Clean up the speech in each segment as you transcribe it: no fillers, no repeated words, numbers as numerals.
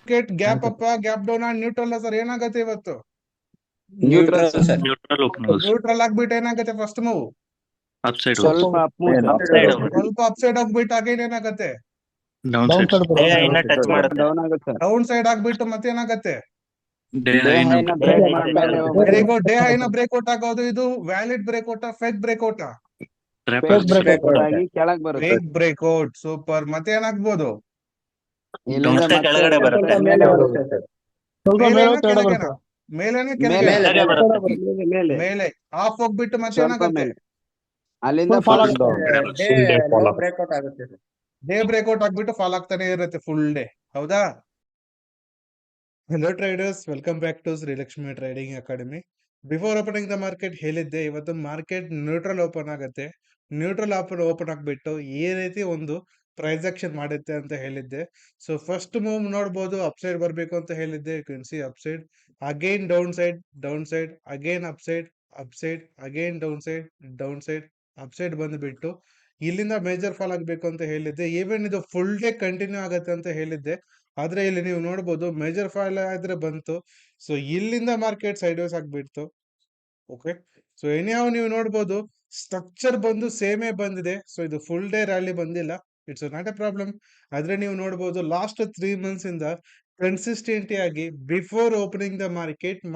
Market gap up gap down neutral sir ಏನಾಗುತ್ತೆ ಇವತ್ತು? Neutral sir. Neutral open ಆಗೋದು sir. Neutral ಆಗ್ಬಿಟ್ಟು ಏನಾಗುತ್ತೆ ಫಸ್ಟ್ ಮೂವ್? ಅಪ್ ಸೈಡ್ ಹೋಗೋದು ಸ್ವಲ್ಪ ಅಪ್ಸೈಡ್ ಸ್ವಲ್ಪ ಅಪ್ ಸೈಡ್ ಹೋಗ್ಬಿಟ್ಟು ಅಗೇನ್ ಏನಾಗುತ್ತೆ? ಡೌನ್ ಸೈಡ್ ಟಚ್ ಮಾಡುತ್ತೆ. ಡೌನ್ ಆಗುತ್ತೆ ಸರ್. ಡೌನ್ ಸೈಡ್ ಆಗ್ಬಿಟ್ಟು ಮತ್ತೇನಾಗತ್ತೆ? ಡೇ ಡೇ ಹೈ ಹೈನ ಬ್ರೇಕ್ ಮಾಡ್ಮೇಲೆ ವೆರಿ ಗುಡ್. ಡೇ ಹೈನ ಬ್ರೇಕ್ಔಟ್ ಆಗೋದು ಇದು valid breakout fake breakout? Breakout ಆಗಿ ಕೆಳಗ್ ಬರುತ್ತೆ. Fake breakout. ಸೂಪರ್. ಮತ್ತೆ ಏನಾಗ್ಬೋದು? ಇಲ್ಲಿಂದ ಮತ್ತೆ ಕೆಳಗಡೆ ಬರುತ್ತೆ. ಮೇಲೆ ಬರುತ್ತೆ ಸರ್. ಮೇಲೇನಾ ಕೆಳಗೇನಾ? ಮೇಲೇನಾ ಕೆಳಗೆ? ಮೇಲೆ ಮೇಲೆ ಆಫ್ ಹೋಗ್ಬಿಟ್ಟು ಮತ್ತೆ ಸ್ವಲ್ಪ ಏನಾಗತ್ತೆ? ಮೇಲೆ ಅಲ್ಲಿಂದ ಬ್ರೇಕ್ಔಟ್ ಆಗುತ್ತೆ ಸರ್. ಡೇ ಬ್ರೇಕ್ಔಟ್ ಆಗ್ಬಿಟ್ಟು ಫಾಲ್ ಆಗ್ತಾನೆ ಇರುತ್ತೆ ಫುಲ್ ಡೇ. ಹೌದಾ? Hello traders, welcome back to Shrilakshmi trading academy. Before opening the market ಹೇಳಿದ್ದೆ ಇವತ್ತು ಮಾರ್ಕೆಟ್ ನ್ಯೂಟ್ರಲ್ ಓಪನ್ ಆಗುತ್ತೆ. ನ್ಯೂಟ್ರಲ್ ಓಪನ್ ಆಗ್ಬಿಟ್ಟು ಈ ರೀತಿ ಒಂದು ಪ್ರೈಸ್ ಆಕ್ಷನ್ ಮಾಡುತ್ತೆ ಅಂತ ಹೇಳಿದ್ದೆ. ಸೊ ಫಸ್ಟ್ ಮೂವ್ ನೋಡ್ಬೋದು, ಅಪ್ಸೈಡ್ ಬರಬೇಕು ಅಂತ ಹೇಳಿದ್ದೆ. You can see upside, again down side, again upside, again down side, upside ಬಂದ್ಬಿಟ್ಟು ಇಲ್ಲಿಂದ ಮೇಜರ್ ಫಾಲ್ ಆಗ್ಬೇಕು ಅಂತ ಹೇಳಿದ್ದೆ. ಈವನ್ ಇದು ಫುಲ್ ಡೇ ಕಂಟಿನ್ಯೂ ಆಗುತ್ತೆ ಅಂತ ಹೇಳಿದ್ದೆ. ಆದ್ರೆ ಇಲ್ಲಿ ನೀವು ನೋಡ್ಬೋದು ಮೇಜರ್ ಫಾಲ್ ಆದ್ರೆ ಬಂತು. ಸೊ ಇಲ್ಲಿಂದ ಮಾರ್ಕೆಟ್ ಸೈಡ್ ವೇಸ್ ಆಗ್ಬಿಡ್ತು. ಓಕೆ, ಸೊ ಎನಿಹಾವ್ ನೀವು ನೋಡ್ಬೋದು ಸ್ಟ್ರಕ್ಚರ್ ಬಂದು ಸೇಮೇ ಬಂದಿದೆ. ಸೊ ಇದು ಫುಲ್ ಡೇ ರ್ಯಾಲಿ ಬಂದಿಲ್ಲ. It's not A problem. ಆದ್ರೆ ನೀವು ನೋಡ್ಬೋದು ಲಾಸ್ಟ್ 3 months ಇಂದ ಕನ್ಸಿಸ್ಟೆಂಟಿ ಆಗಿ ಬಿಫೋರ್ ಓಪನಿಂಗ್ ದ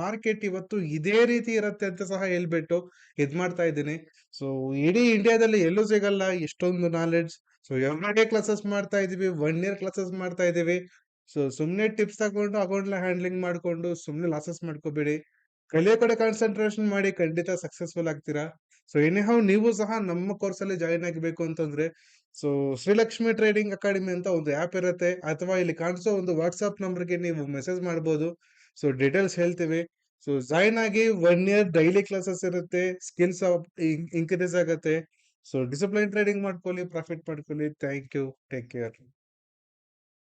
ಮಾರ್ಕೆಟ್ ಇವತ್ತು ಇದೇ ರೀತಿ ಇರುತ್ತೆ ಅಂತ ಸಹ ಹೇಳ್ಬಿಟ್ಟು ಇದ್ ಮಾಡ್ತಾ ಇದ್ದೀನಿ. ಸೊ ಇಡೀ ಇಂಡಿಯಾದಲ್ಲಿ ಎಲ್ಲೂ ಸಿಗಲ್ಲ ಇಷ್ಟೊಂದು knowledge. So every day classes ಮಾಡ್ತಾ ಇದೀವಿ, 1 year ಕ್ಲಾಸಸ್ ಮಾಡ್ತಾ ಇದೀವಿ. ಸೊ ಸುಮ್ನೆ ಟಿಪ್ಸ್ ತಗೊಂಡು ಅಕೌಂಟ್ ಹ್ಯಾಂಡ್ಲಿಂಗ್ ಮಾಡ್ಕೊಂಡು ಸುಮ್ನೆ ಲಾಸಸ್ ಮಾಡ್ಕೋಬೇಡಿ. ಕಲಿಯೋ ಕಡೆ ಕಾನ್ಸಂಟ್ರೇಷನ್ ಮಾಡಿ, ಖಂಡಿತ ಸಕ್ಸಸ್ಫುಲ್ ಆಗ್ತೀರಾ. ಸೊ ಎನಿಹೌ ನೀವು ಸಹ ನಮ್ಮ ಕೋರ್ಸ್ ಅಲ್ಲಿ ಜಾಯಿನ್ ಆಗಬೇಕು ಅಂತಂದ್ರೆ ಸೊ ಶ್ರೀಲಕ್ಷ್ಮಿ ಟ್ರೇಡಿಂಗ್ ಅಕಾಡೆಮಿ ಅಂತ ಒಂದು ಆ್ಯಪ್ ಇರುತ್ತೆ, ಅಥವಾ ಇಲ್ಲಿ ಕಾಣಿಸೋ ಒಂದು ವಾಟ್ಸ್ಆಪ್ ನಂಬರ್ಗೆ ನೀವು ಮೆಸೇಜ್ ಮಾಡ್ಬೋದು. ಸೊ ಡೀಟೇಲ್ಸ್ ಹೇಳ್ತೀವಿ. ಸೊ ಜಾಯಿನ್ ಆಗಿ 1 year ಡೈಲಿ ಕ್ಲಾಸಸ್ ಇರುತ್ತೆ, ಸ್ಕಿಲ್ಸ್ ಇನ್ಕ್ರೀಸ್ ಆಗುತ್ತೆ. ಸೊ ಡಿಸಿಪ್ಲೈನ್ ಟ್ರೇಡಿಂಗ್ ಮಾಡ್ಕೊಳ್ಳಿ, ಪ್ರಾಫಿಟ್ ಮಾಡ್ಕೊಳ್ಳಿ. Thank you, take care.